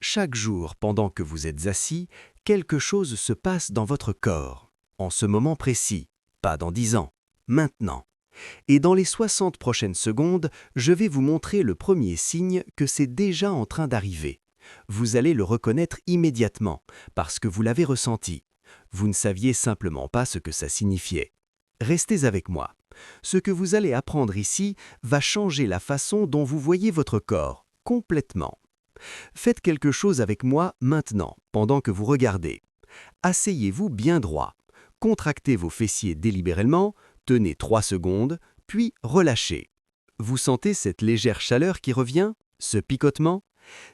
Chaque jour, pendant que vous êtes assis, quelque chose se passe dans votre corps. En ce moment précis, pas dans 10 ans, maintenant. Et dans les 60 prochaines secondes, je vais vous montrer le premier signe que c'est déjà en train d'arriver. Vous allez le reconnaître immédiatement, parce que vous l'avez ressenti. Vous ne saviez simplement pas ce que ça signifiait. Restez avec moi. Ce que vous allez apprendre ici va changer la façon dont vous voyez votre corps, complètement. Faites quelque chose avec moi maintenant, pendant que vous regardez. Asseyez-vous bien droit. Contractez vos fessiers délibérément, tenez 3 secondes, puis relâchez. Vous sentez cette légère chaleur qui revient? Ce picotement?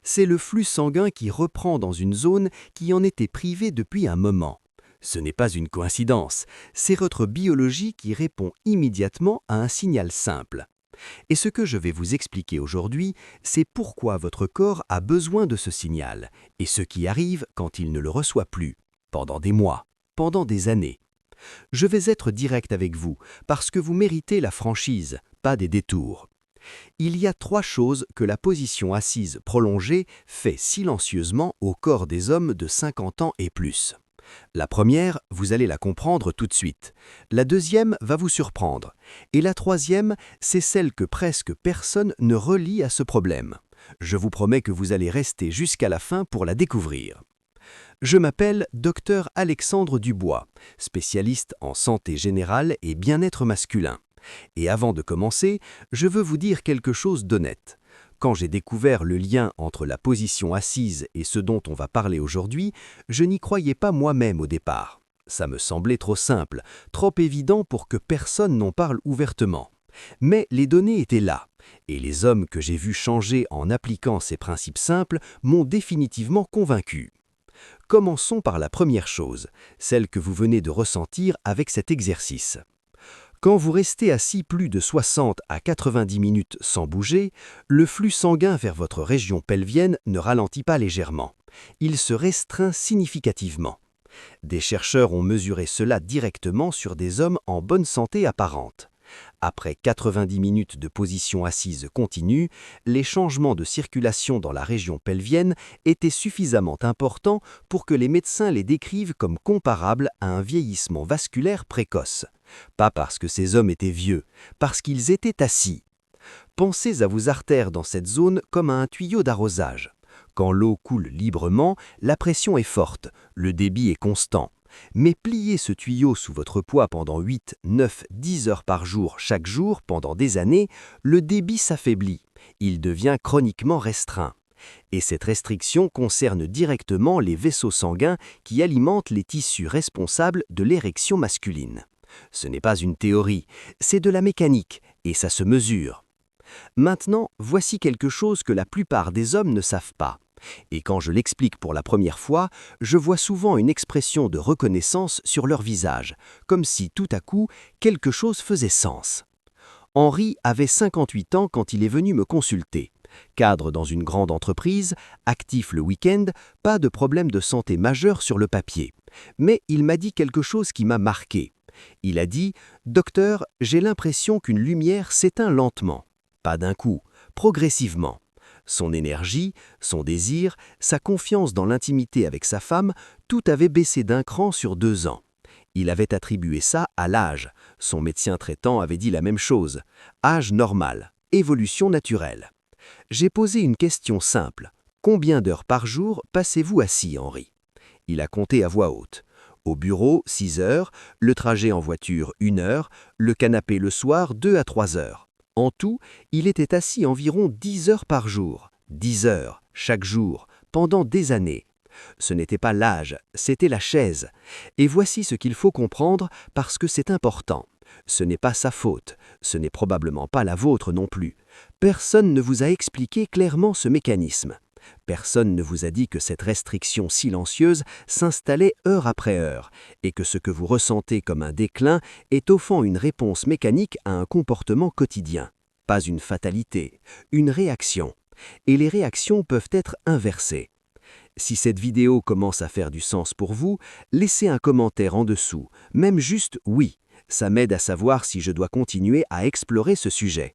C'est le flux sanguin qui reprend dans une zone qui en était privée depuis un moment. Ce n'est pas une coïncidence, c'est votre biologie qui répond immédiatement à un signal simple. Et ce que je vais vous expliquer aujourd'hui, c'est pourquoi votre corps a besoin de ce signal, et ce qui arrive quand il ne le reçoit plus, pendant des mois, pendant des années. Je vais être direct avec vous, parce que vous méritez la franchise, pas des détours. Il y a 3 choses que la position assise prolongée fait silencieusement au corps des hommes de 50 ans et plus. La première, vous allez la comprendre tout de suite. La deuxième va vous surprendre. Et la troisième, c'est celle que presque personne ne relie à ce problème. Je vous promets que vous allez rester jusqu'à la fin pour la découvrir. Je m'appelle Dr Alexandre Dubois, spécialiste en santé générale et bien-être masculin. Et avant de commencer, je veux vous dire quelque chose d'honnête. Quand j'ai découvert le lien entre la position assise et ce dont on va parler aujourd'hui, je n'y croyais pas moi-même au départ. Ça me semblait trop simple, trop évident pour que personne n'en parle ouvertement. Mais les données étaient là, et les hommes que j'ai vus changer en appliquant ces principes simples m'ont définitivement convaincu. Commençons par la première chose, celle que vous venez de ressentir avec cet exercice. Quand vous restez assis plus de 60 à 90 minutes sans bouger, le flux sanguin vers votre région pelvienne ne ralentit pas légèrement. Il se restreint significativement. Des chercheurs ont mesuré cela directement sur des hommes en bonne santé apparente. Après 90 minutes de position assise continue, les changements de circulation dans la région pelvienne étaient suffisamment importants pour que les médecins les décrivent comme comparables à un vieillissement vasculaire précoce. Pas parce que ces hommes étaient vieux, parce qu'ils étaient assis. Pensez à vos artères dans cette zone comme à un tuyau d'arrosage. Quand l'eau coule librement, la pression est forte, le débit est constant. Mais pliez ce tuyau sous votre poids pendant 8, 9, 10 heures par jour chaque jour pendant des années, le débit s'affaiblit. Il devient chroniquement restreint. Et cette restriction concerne directement les vaisseaux sanguins qui alimentent les tissus responsables de l'érection masculine. Ce n'est pas une théorie, c'est de la mécanique, et ça se mesure. Maintenant, voici quelque chose que la plupart des hommes ne savent pas. Et quand je l'explique pour la première fois, je vois souvent une expression de reconnaissance sur leur visage, comme si tout à coup, quelque chose faisait sens. Henri avait 58 ans quand il est venu me consulter. Cadre dans une grande entreprise, actif le week-end, pas de problème de santé majeur sur le papier. Mais il m'a dit quelque chose qui m'a marqué. Il a dit « Docteur, j'ai l'impression qu'une lumière s'éteint lentement. Pas d'un coup, progressivement. » Son énergie, son désir, sa confiance dans l'intimité avec sa femme, tout avait baissé d'un cran sur 2 ans. Il avait attribué ça à l'âge. Son médecin traitant avait dit la même chose. Âge normal, évolution naturelle. J'ai posé une question simple. Combien d'heures par jour passez-vous assis, Henri? Il a compté à voix haute. Au bureau, 6 heures, le trajet en voiture, 1 heure, le canapé le soir, 2 à 3 heures. En tout, il était assis environ 10 heures par jour. 10 heures, chaque jour, pendant des années. Ce n'était pas l'âge, c'était la chaise. Et voici ce qu'il faut comprendre parce que c'est important. Ce n'est pas sa faute, ce n'est probablement pas la vôtre non plus. Personne ne vous a expliqué clairement ce mécanisme. Personne ne vous a dit que cette restriction silencieuse s'installait heure après heure et que ce que vous ressentez comme un déclin est au fond une réponse mécanique à un comportement quotidien. Pas une fatalité, une réaction. Et les réactions peuvent être inversées. Si cette vidéo commence à faire du sens pour vous, laissez un commentaire en dessous, même juste « oui ». Ça m'aide à savoir si je dois continuer à explorer ce sujet.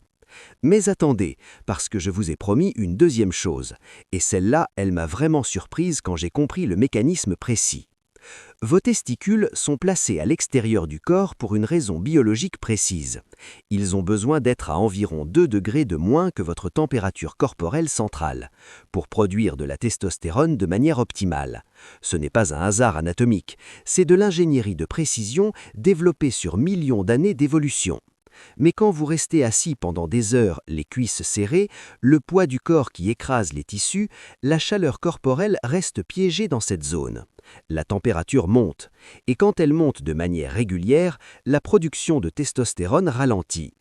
Mais attendez, parce que je vous ai promis une deuxième chose, et celle-là, elle m'a vraiment surprise quand j'ai compris le mécanisme précis. Vos testicules sont placés à l'extérieur du corps pour une raison biologique précise. Ils ont besoin d'être à environ 2 degrés de moins que votre température corporelle centrale, pour produire de la testostérone de manière optimale. Ce n'est pas un hasard anatomique, c'est de l'ingénierie de précision développée sur millions d'années d'évolution. Mais quand vous restez assis pendant des heures, les cuisses serrées, le poids du corps qui écrase les tissus, la chaleur corporelle reste piégée dans cette zone. La température monte, et quand elle monte de manière régulière, la production de testostérone ralentit.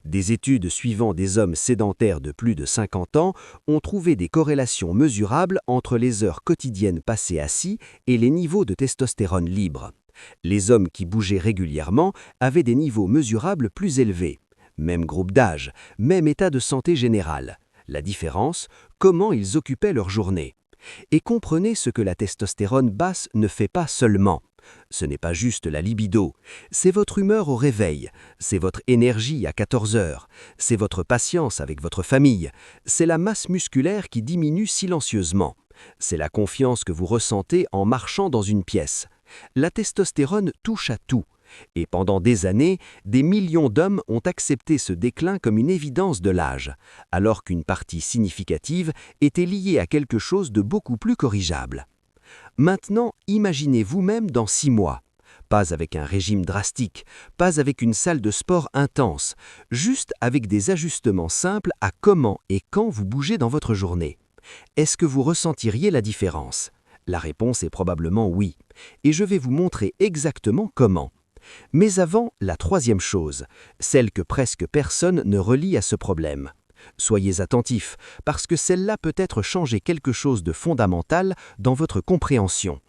Des études suivant des hommes sédentaires de plus de 50 ans ont trouvé des corrélations mesurables entre les heures quotidiennes passées assis et les niveaux de testostérone libre. Les hommes qui bougeaient régulièrement avaient des niveaux mesurables plus élevés. Même groupe d'âge, même état de santé général. La différence, comment ils occupaient leur journée. Et comprenez ce que la testostérone basse ne fait pas seulement. Ce n'est pas juste la libido, c'est votre humeur au réveil, c'est votre énergie à 14 heures, c'est votre patience avec votre famille, c'est la masse musculaire qui diminue silencieusement, c'est la confiance que vous ressentez en marchant dans une pièce. La testostérone touche à tout. Et pendant des années, des millions d'hommes ont accepté ce déclin comme une évidence de l'âge, alors qu'une partie significative était liée à quelque chose de beaucoup plus corrigeable. Maintenant, imaginez vous-même dans 6 mois. Pas avec un régime drastique, pas avec une salle de sport intense, juste avec des ajustements simples à comment et quand vous bougez dans votre journée. Est-ce que vous ressentiriez la différence ? La réponse est probablement oui, et je vais vous montrer exactement comment. Mais avant, la troisième chose, celle que presque personne ne relie à ce problème. Soyez attentifs, parce que celle-là peut être changer quelque chose de fondamental dans votre compréhension.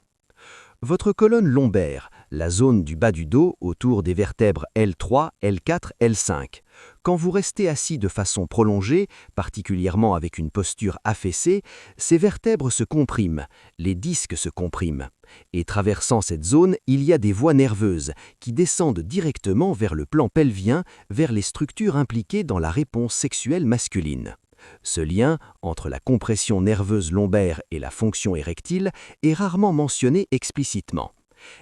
Votre colonne lombaire, la zone du bas du dos autour des vertèbres L3, L4, L5. Quand vous restez assis de façon prolongée, particulièrement avec une posture affaissée, ces vertèbres se compriment, les disques se compriment. Et traversant cette zone, il y a des voies nerveuses qui descendent directement vers le plan pelvien, vers les structures impliquées dans la réponse sexuelle masculine. Ce lien entre la compression nerveuse lombaire et la fonction érectile est rarement mentionné explicitement.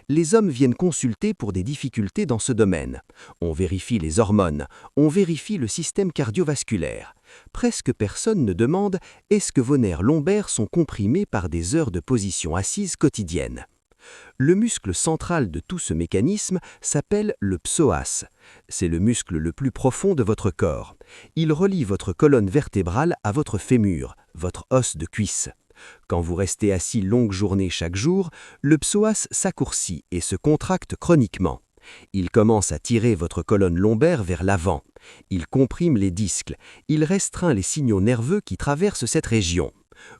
Les hommes viennent consulter pour des difficultés dans ce domaine. On vérifie les hormones, on vérifie le système cardiovasculaire. Presque personne ne demande « est-ce que vos nerfs lombaires sont comprimés par des heures de position assise quotidienne ?» Le muscle central de tout ce mécanisme s'appelle le psoas. C'est le muscle le plus profond de votre corps. Il relie votre colonne vertébrale à votre fémur, votre os de cuisse. Quand vous restez assis longue journée chaque jour, le psoas s'accourcit et se contracte chroniquement. Il commence à tirer votre colonne lombaire vers l'avant. Il comprime les disques. Il restreint les signaux nerveux qui traversent cette région.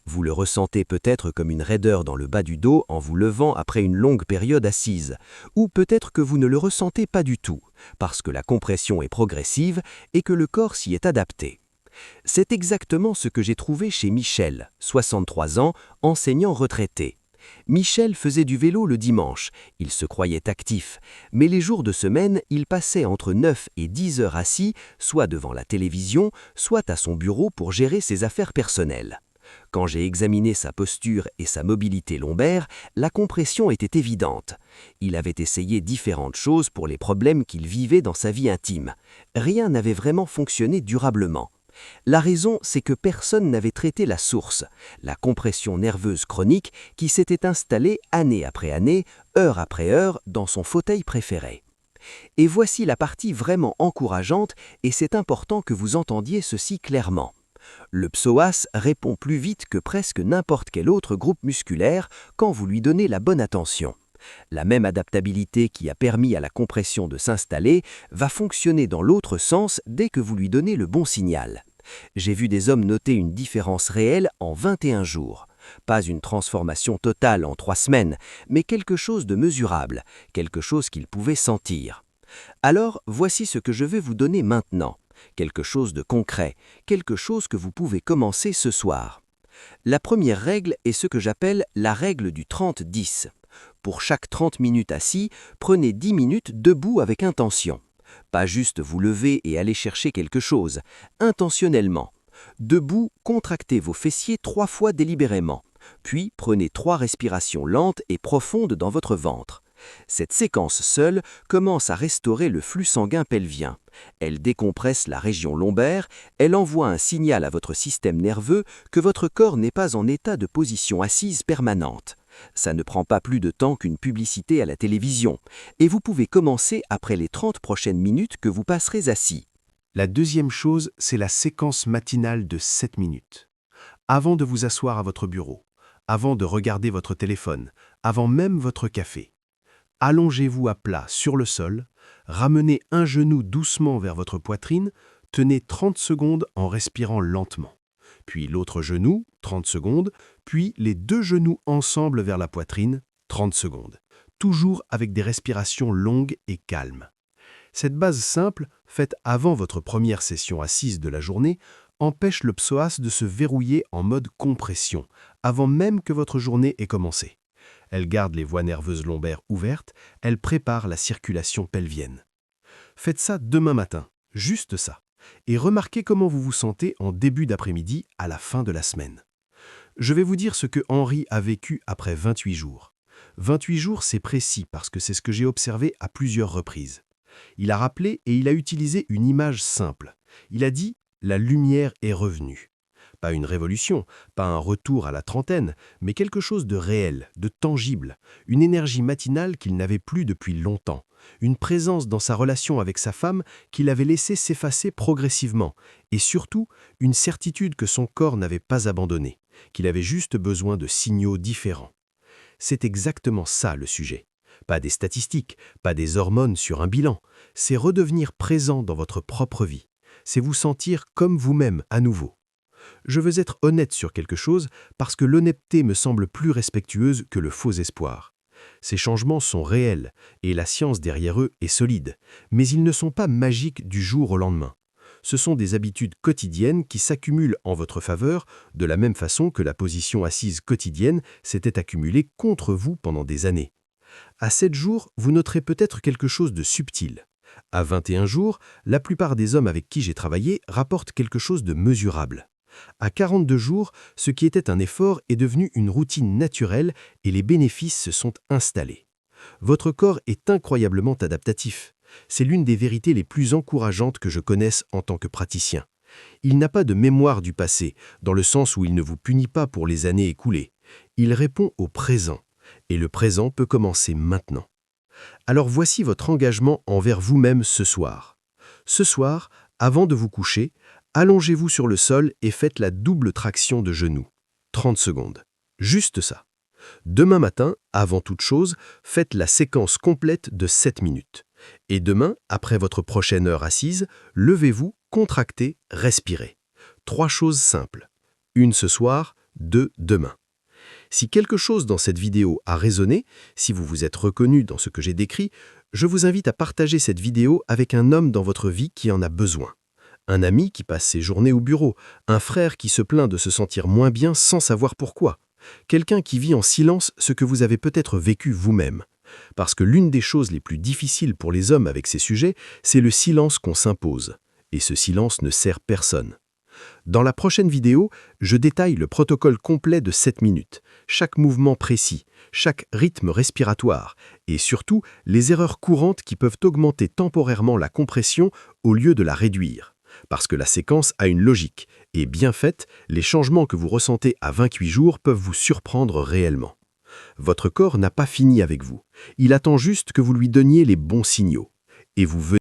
Vous le ressentez peut-être comme une raideur dans le bas du dos en vous levant après une longue période assise, ou peut-être que vous ne le ressentez pas du tout, parce que la compression est progressive et que le corps s'y est adapté. C'est exactement ce que j'ai trouvé chez Michel, 63 ans, enseignant retraité. Michel faisait du vélo le dimanche, il se croyait actif, mais les jours de semaine, il passait entre 9 et 10 heures assis, soit devant la télévision, soit à son bureau pour gérer ses affaires personnelles. Quand j'ai examiné sa posture et sa mobilité lombaire, la compression était évidente. Il avait essayé différentes choses pour les problèmes qu'il vivait dans sa vie intime. Rien n'avait vraiment fonctionné durablement. La raison, c'est que personne n'avait traité la source, la compression nerveuse chronique qui s'était installée année après année, heure après heure, dans son fauteuil préféré. Et voici la partie vraiment encourageante, et c'est important que vous entendiez ceci clairement. Le psoas répond plus vite que presque n'importe quel autre groupe musculaire quand vous lui donnez la bonne attention. La même adaptabilité qui a permis à la compression de s'installer va fonctionner dans l'autre sens dès que vous lui donnez le bon signal. J'ai vu des hommes noter une différence réelle en 21 jours. Pas une transformation totale en 3 semaines, mais quelque chose de mesurable, quelque chose qu'ils pouvaient sentir. Alors, voici ce que je vais vous donner maintenant. Quelque chose de concret, quelque chose que vous pouvez commencer ce soir. La première règle est ce que j'appelle la règle du 30-10. Pour chaque 30 minutes assis, prenez 10 minutes debout avec intention. Pas juste vous lever et aller chercher quelque chose, intentionnellement. Debout, contractez vos fessiers 3 fois délibérément, puis prenez 3 respirations lentes et profondes dans votre ventre. Cette séquence seule commence à restaurer le flux sanguin pelvien. Elle décompresse la région lombaire, elle envoie un signal à votre système nerveux que votre corps n'est pas en état de position assise permanente. Ça ne prend pas plus de temps qu'une publicité à la télévision, et vous pouvez commencer après les 30 prochaines minutes que vous passerez assis. La deuxième chose, c'est la séquence matinale de 7 minutes. Avant de vous asseoir à votre bureau, avant de regarder votre téléphone, avant même votre café. Allongez-vous à plat sur le sol, ramenez un genou doucement vers votre poitrine, tenez 30 secondes en respirant lentement. Puis l'autre genou, 30 secondes, puis les 2 genoux ensemble vers la poitrine, 30 secondes. Toujours avec des respirations longues et calmes. Cette base simple, faite avant votre première session assise de la journée, empêche le psoas de se verrouiller en mode compression, avant même que votre journée ait commencé. Elle garde les voies nerveuses lombaires ouvertes, elle prépare la circulation pelvienne. Faites ça demain matin, juste ça, et remarquez comment vous vous sentez en début d'après-midi à la fin de la semaine. Je vais vous dire ce que Henri a vécu après 28 jours. 28 jours, c'est précis parce que c'est ce que j'ai observé à plusieurs reprises. Il a rappelé et il a utilisé une image simple. Il a dit « la lumière est revenue ». Pas une révolution, pas un retour à la trentaine, mais quelque chose de réel, de tangible, une énergie matinale qu'il n'avait plus depuis longtemps, une présence dans sa relation avec sa femme qu'il avait laissé s'effacer progressivement, et surtout une certitude que son corps n'avait pas abandonné, qu'il avait juste besoin de signaux différents. C'est exactement ça le sujet. Pas des statistiques, pas des hormones sur un bilan, c'est redevenir présent dans votre propre vie, c'est vous sentir comme vous-même à nouveau. Je veux être honnête sur quelque chose parce que l'honnêteté me semble plus respectueuse que le faux espoir. Ces changements sont réels et la science derrière eux est solide, mais ils ne sont pas magiques du jour au lendemain. Ce sont des habitudes quotidiennes qui s'accumulent en votre faveur de la même façon que la position assise quotidienne s'était accumulée contre vous pendant des années. À 7 jours, vous noterez peut-être quelque chose de subtil. À 21 jours, la plupart des hommes avec qui j'ai travaillé rapportent quelque chose de mesurable. À 42 jours, ce qui était un effort est devenu une routine naturelle et les bénéfices se sont installés. Votre corps est incroyablement adaptatif. C'est l'une des vérités les plus encourageantes que je connaisse en tant que praticien. Il n'a pas de mémoire du passé, dans le sens où il ne vous punit pas pour les années écoulées. Il répond au présent, et le présent peut commencer maintenant. Alors voici votre engagement envers vous-même ce soir. Ce soir, avant de vous coucher, allongez-vous sur le sol et faites la double traction de genoux. 30 secondes. Juste ça. Demain matin, avant toute chose, faites la séquence complète de 7 minutes. Et demain, après votre prochaine heure assise, levez-vous, contractez, respirez. 3 choses simples. 1 ce soir, 2 demain. Si quelque chose dans cette vidéo a résonné, si vous vous êtes reconnu dans ce que j'ai décrit, je vous invite à partager cette vidéo avec un homme dans votre vie qui en a besoin. Un ami qui passe ses journées au bureau, un frère qui se plaint de se sentir moins bien sans savoir pourquoi, quelqu'un qui vit en silence ce que vous avez peut-être vécu vous-même. Parce que l'une des choses les plus difficiles pour les hommes avec ces sujets, c'est le silence qu'on s'impose. Et ce silence ne sert personne. Dans la prochaine vidéo, je détaille le protocole complet de 7 minutes, chaque mouvement précis, chaque rythme respiratoire, et surtout les erreurs courantes qui peuvent augmenter temporairement la compression au lieu de la réduire. Parce que la séquence a une logique, et bien faite, les changements que vous ressentez à 28 jours peuvent vous surprendre réellement. Votre corps n'a pas fini avec vous. Il attend juste que vous lui donniez les bons signaux. Et vous venez